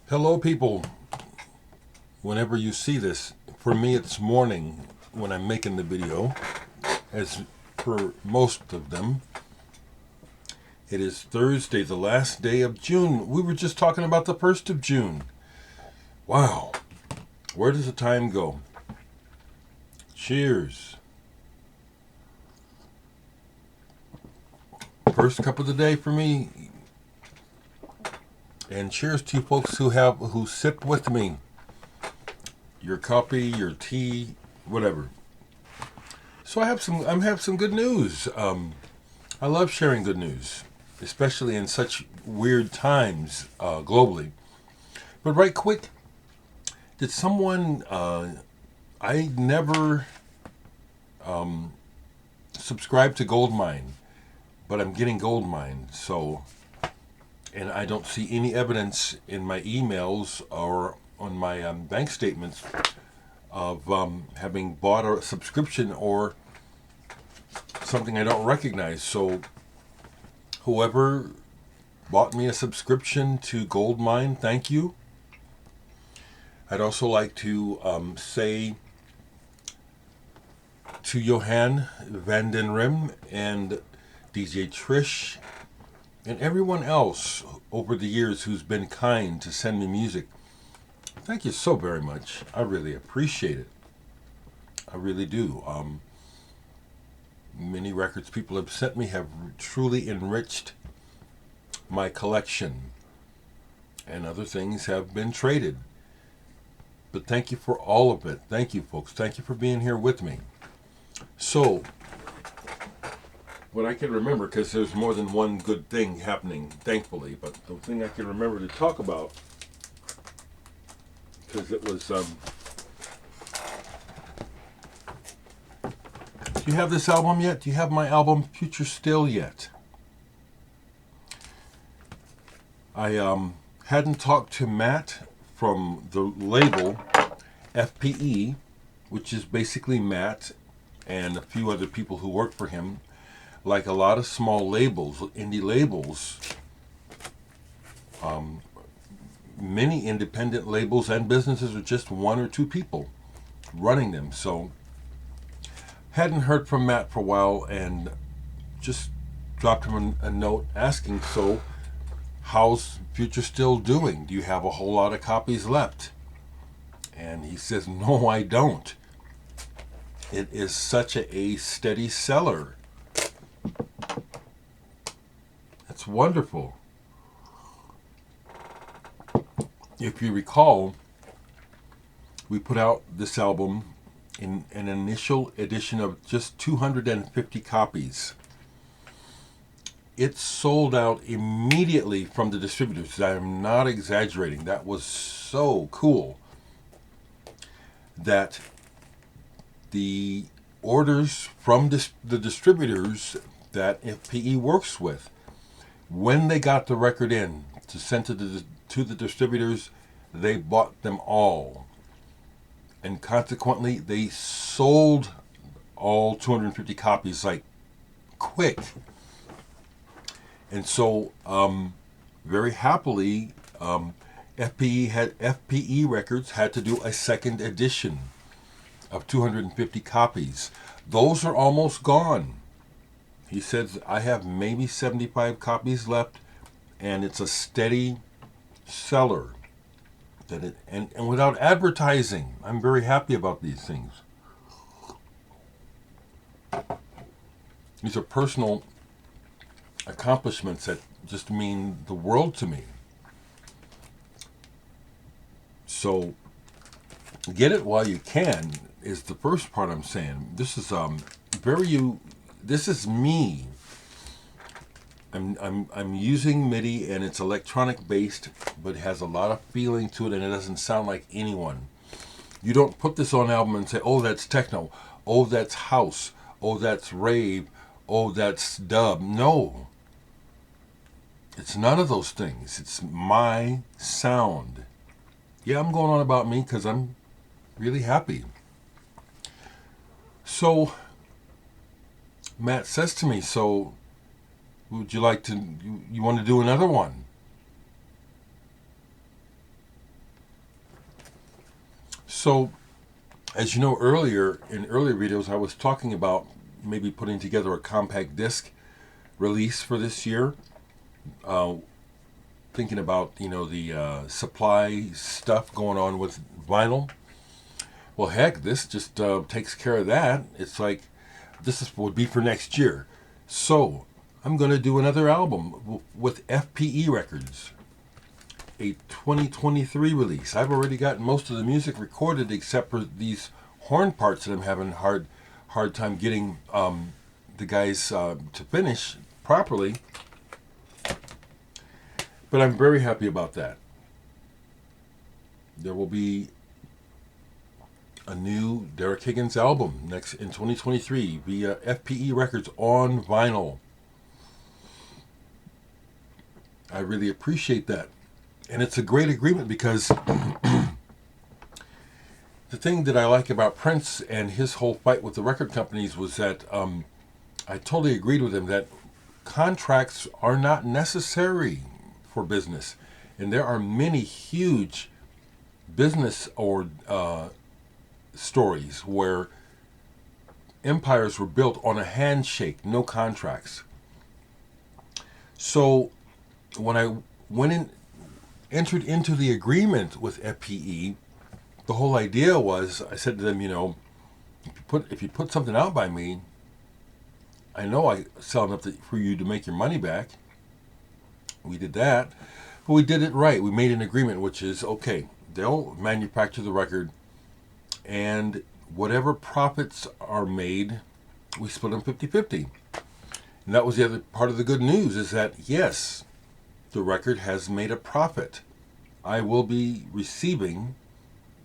Hello, people. Whenever you see this, for me it's morning when I'm making the video, as for most of them. It is Thursday, the last day of June. We were just talking about the 1st of June. Wow, where does the time go? Cheers. First cup of the day for me. And cheers to you folks who sip with me. Your coffee, your tea, whatever. So I have some good news. I love sharing good news, especially in such weird times globally. But right quick, did someone? I never subscribed to Goldmine, but I'm getting Goldmine. So, and I don't see any evidence in my emails or on my bank statements of having bought a subscription or something I don't recognize. So, whoever bought me a subscription to Goldmine, thank you. I'd also like to say to Johan van den Rim and DJ Trish and everyone else over the years who's been kind to send me music. Thank you so very much. I really appreciate it. I really do. Many records people have sent me have truly enriched my collection, and other things have been traded. But thank you for all of it. Thank you, folks. Thank you for being here with me. So, what I can remember, because there's more than one good thing happening, thankfully, but the thing I can remember to talk about, because it was, do you have this album yet? Do you have my album Future Still yet? I hadn't talked to Matt from the label FPE, which is basically Matt and a few other people who work for him. Like a lot of small labels, indie labels, many independent labels and businesses are just one or two people running them. So, hadn't heard from Matt for a while and just dropped him a note asking, so, how's Future Still doing? Do you have a whole lot of copies left? And he says, no, I don't. It is such a steady seller. It's wonderful. If you recall, we put out this album in an initial edition of just 250 copies. It sold out immediately from the distributors. I am not exaggerating. That was so cool that the orders from the distributors that FPE works with, when they got the record in to send to the distributors, they bought them all. And consequently, they sold all 250 copies like quick. And so, very happily, FPE Records had to do a second edition of 250 copies. Those are almost gone. He says, I have maybe 75 copies left, and it's a steady seller. And without advertising, I'm very happy about these things. These are personal accomplishments that just mean the world to me. So, get it while you can is the first part I'm saying. This is this is me. I'm using MIDI and it's electronic based, but it has a lot of feeling to it and it doesn't sound like anyone. You don't put this on an album and say, "Oh, that's techno. Oh, that's house. Oh, that's rave. Oh, that's dub." No. It's none of those things. It's my sound. Yeah, I'm going on about me because I'm really happy. So, Matt says to me, so would you like to, you want to do another one? So, as you know, earlier in earlier videos, I was talking about maybe putting together a compact disc release for this year. Thinking about, the supply stuff going on with vinyl. Well, heck, this just takes care of that. It's like would be for next year. So I'm going to do another album with FPE Records, a 2023 release. I've already got most of the music recorded except for these horn parts that I'm having hard time getting the guys to finish properly. But I'm very happy about that. There will be a new Derek Higgins album next in 2023 via FPE Records on vinyl. I really appreciate that. And it's a great agreement because the thing that I like about Prince and his whole fight with the record companies was that I totally agreed with him that contracts are not necessary for business. And there are many huge business or stories where empires were built on a handshake, no contracts. So when I entered into the agreement with FPE, the whole idea was, I said to them, if you put something out by me, I know I sell enough for you to make your money back. We did that, but we did it right. We made an agreement, which is, okay, they'll manufacture the record, and whatever profits are made, we split them 50-50. And that was the other part of the good news, is that, yes, the record has made a profit. I will be receiving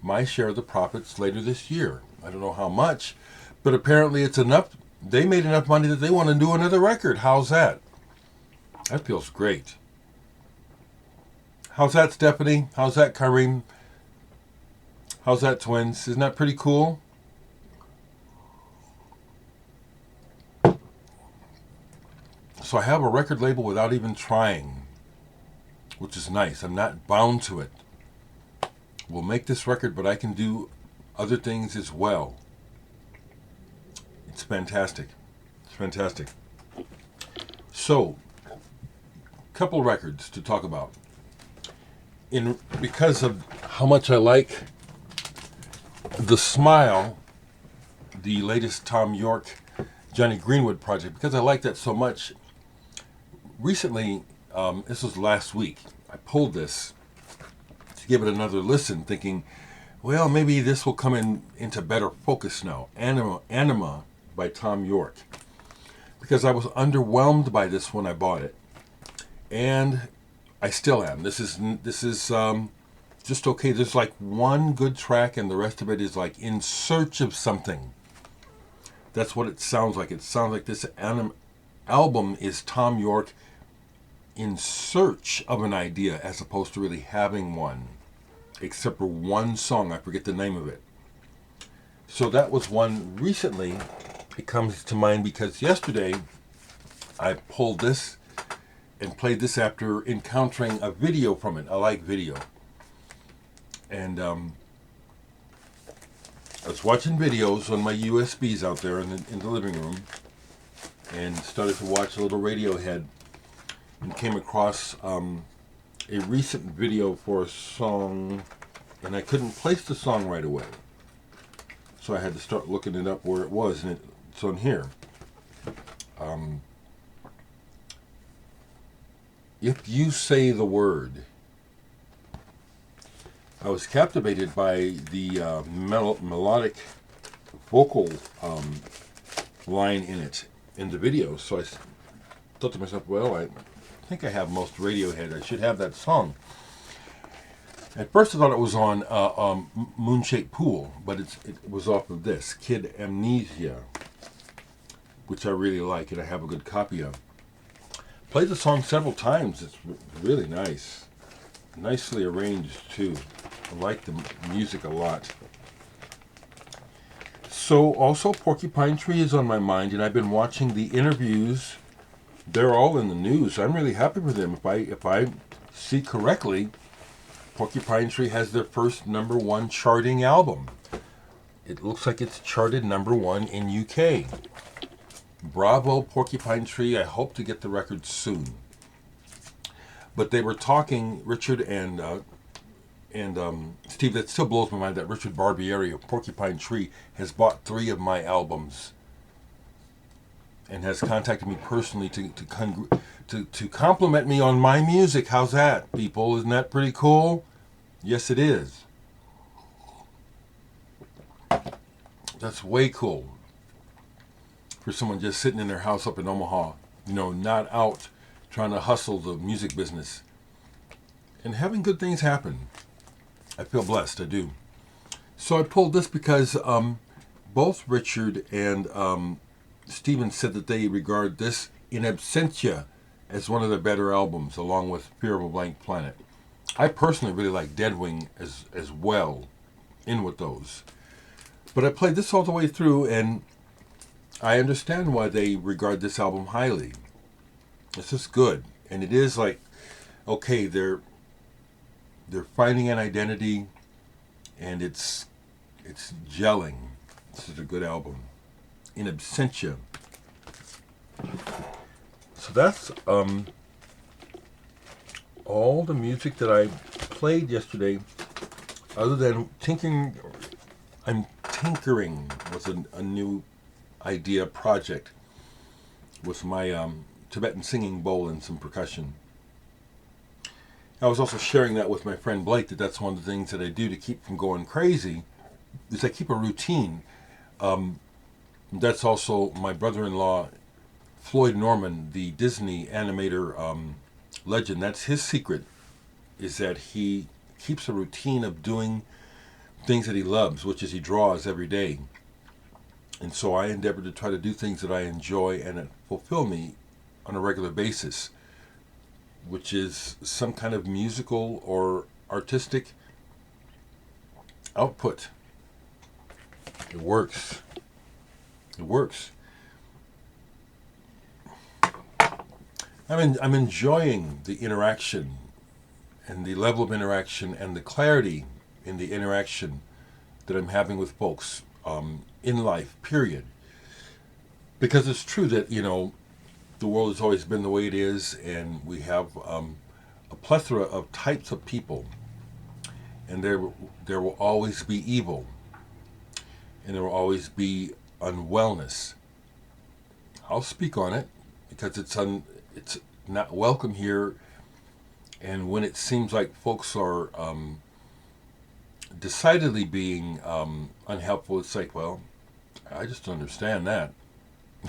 my share of the profits later this year. I don't know how much, but apparently it's enough. They made enough money that they want to do another record. How's that? That feels great. How's that, Stephanie? How's that, Kareem? How's that, twins? Isn't that pretty cool? So I have a record label without even trying, which is nice. I'm not bound to it. We'll make this record, but I can do other things as well. It's fantastic. It's fantastic. So, a couple records to talk about. Because of how much I like The Smile, the latest Thom Yorke, Johnny Greenwood project, because I like that so much, recently, this was last week, I pulled this to give it another listen, thinking, well, maybe this will come into better focus now. Anima by Thom Yorke. Because I was underwhelmed by this when I bought it. And I still am. This is just okay. There's like one good track and the rest of it is like in search of something. That's what it sounds like. It sounds like this album is Thom Yorke in search of an idea as opposed to really having one. Except for one song. I forget the name of it. So that was one recently. It comes to mind because yesterday I pulled this and played this after encountering a video from it. I like video. And I was watching videos on my USBs out there in the living room and started to watch a little Radiohead and came across a recent video for a song, and I couldn't place the song right away. So I had to start looking it up where it was, and it's on here. If You Say the Word. I was captivated by the melodic vocal line in it, in the video. So I thought to myself, well, I think I have most Radiohead. I should have that song. At first I thought it was on Moonshaped Pool, but it was off of this, Kid Amnesia, which I really like and I have a good copy of. Played the song several times. It's really nice. Nicely arranged too. I like the music a lot. So also Porcupine Tree is on my mind, and I've been watching the interviews. They're all in the news. I'm really happy for them. If I see correctly, Porcupine Tree has their first #1 charting album. It looks like it's charted #1 in UK. Bravo, Porcupine Tree. I hope to get the record soon. But they were talking, Richard and Steve, that still blows my mind that Richard Barbieri of Porcupine Tree has bought 3 of my albums and has contacted me personally to compliment me on my music. How's that, people? Isn't that pretty cool? Yes, it is. That's way cool for someone just sitting in their house up in Omaha, not out trying to hustle the music business and having good things happen. I feel blessed, I do. So I pulled this because both Richard and Steven said that they regard this In Absentia as one of their better albums, along with Fear of a Blank Planet. I personally really like Deadwing as well, in with those. But I played this all the way through, and I understand why they regard this album highly. It's just good, and it is like, okay, they're finding an identity, and it's gelling. This is a good album. In Absentia. So that's all the music that I played yesterday, other than tinkering. I'm tinkering with a new idea project with my Tibetan singing bowl and some percussion. I was also sharing that with my friend Blake, that's one of the things that I do to keep from going crazy, is I keep a routine. That's also my brother-in-law, Floyd Norman, the Disney animator legend. That's his secret, is that he keeps a routine of doing things that he loves, which is he draws every day. And so I endeavor to try to do things that I enjoy and that fulfill me on a regular basis, which is some kind of musical or artistic output. It works. It works. I'm enjoying the interaction and the level of interaction and the clarity in the interaction that I'm having with folks in life, period. Because it's true that, the world has always been the way it is, and we have a plethora of types of people, and there will always be evil, and there will always be unwellness. I'll speak on it because it's not welcome here, and when it seems like folks are decidedly being unhelpful, it's like, well, I just don't understand that.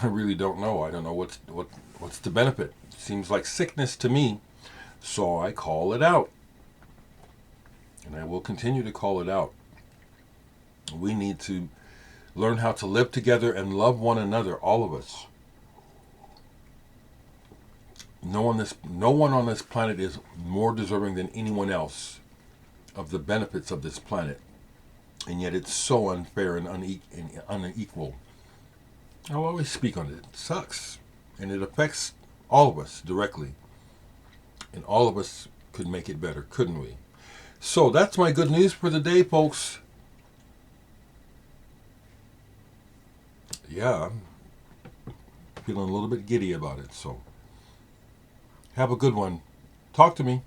I really don't know. I don't know what's the benefit. It seems like sickness to me, so I call it out. And I will continue to call it out. We need to learn how to live together and love one another, all of us. No one on this planet is more deserving than anyone else of the benefits of this planet. And yet it's so unfair and unequal. I'll always speak on it. It sucks. And it affects all of us directly. And all of us could make it better, couldn't we? So that's my good news for the day, folks. Yeah, I'm feeling a little bit giddy about it. So have a good one. Talk to me.